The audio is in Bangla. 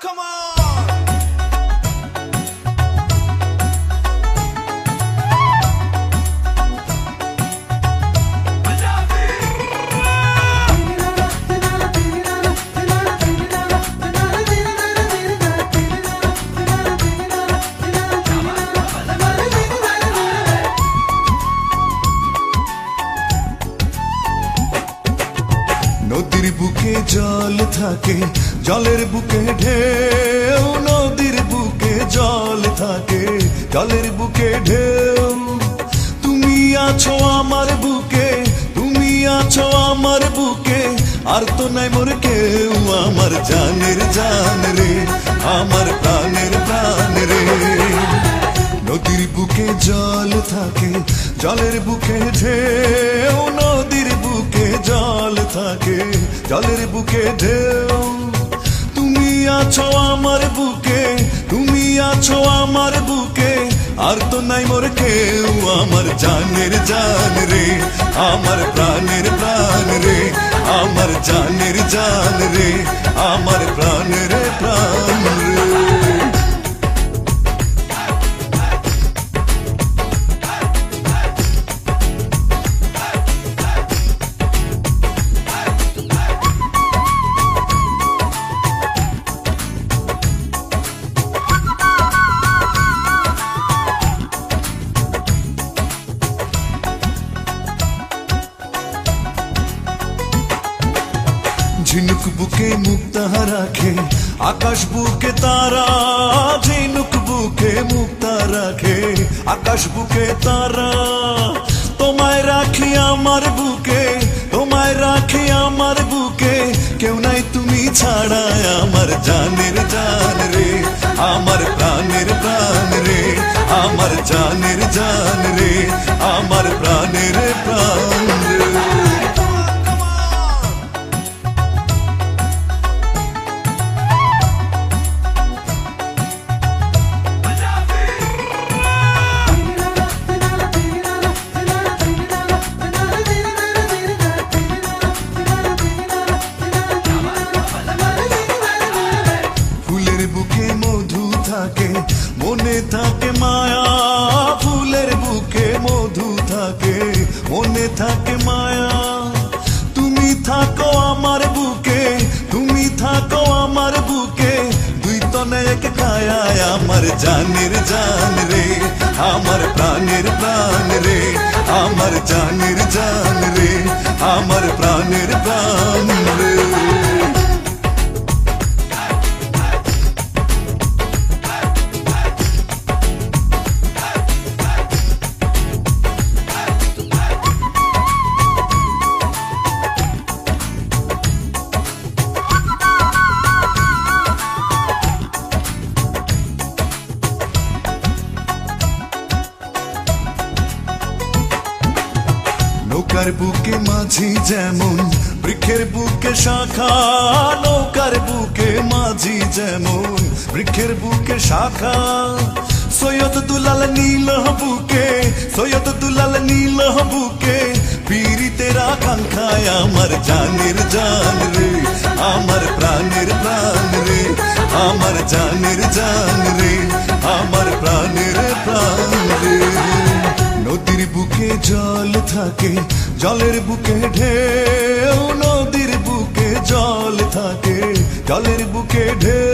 come on! নদীর বুকে জল থাকে, জলের বুকে ঢেউ, নদীর বুকে জল থাকে, জলের বুকে ঢেউ। তুমি আছো আমার বুকে, তুমি আছো আমার বুকে, আর তো নাই মোর কেউ, আমার জানের জান রে, আমার প্রাণের প্রাণ রে। নদীর বুকে জল থাকে, জলের বুকে ঢেউ, নদীর বুকে জল থাকে, জলের বুকে ঢেউ। তুমি আছো আমার বুকে, তুমি আছো আমার বুকে, আর তো নাই মোর কেউ, আমার জানের জান রে, আমার প্রাণের প্রাণ রে, আমার জানের জান রে, আমার প্রাণের প্রাণ রে। ঝিনুক বুকে মুক্তা রাখে, আকাশ বুকে তারা, ঝিনুক বুকে মুক্তা রাখে, আকাশ বুকে তারা। তোমায় রাখি আমার বুকে, তোমায় রাখি আমার বুকে, কেউ নাই তুমি ছাড়া, আমার জানের জান রে, আমার প্রাণের প্রাণ রে, আমার জানের জান রে, আমার প্রাণের প্রাণ রে। বুকে মধু থাকে, মনে থাকে মায়া, ফুলের বুকে মধু থাকে, মনে থাকে মায়া। তুমি থাকো আমার বুকে, তুমি থাকো আমার বুকে, দুই তনে এক কায়া, আমার জানের জান রে, আমার প্রাণের প্রাণ রে, আমার জানের জান রে, আমার প্রাণের প্রাণ রে। নৌকার বুকে মাঝি যেমন, বৃক্ষের বুকে শাখা, নৌকার বুকে মাঝি যেমন, বৃক্ষের বুকে শাখা। সৈয়দ দুলাল নীল বুকে, সৈয়দ দুলাল নীল বুকে, পীড়িতের আকাঙ্ক্ষায়, আমার জানের জান রে, আমার প্রাণের প্রাণ রে, আমার জানের জান রে, আমার প্রাণের প্রাণ রে। নদীর বুকে জল থাকে, জলের বুকে ঢেউ, নদীর বুকে জল থাকে, জলের বুকে ঢেউ।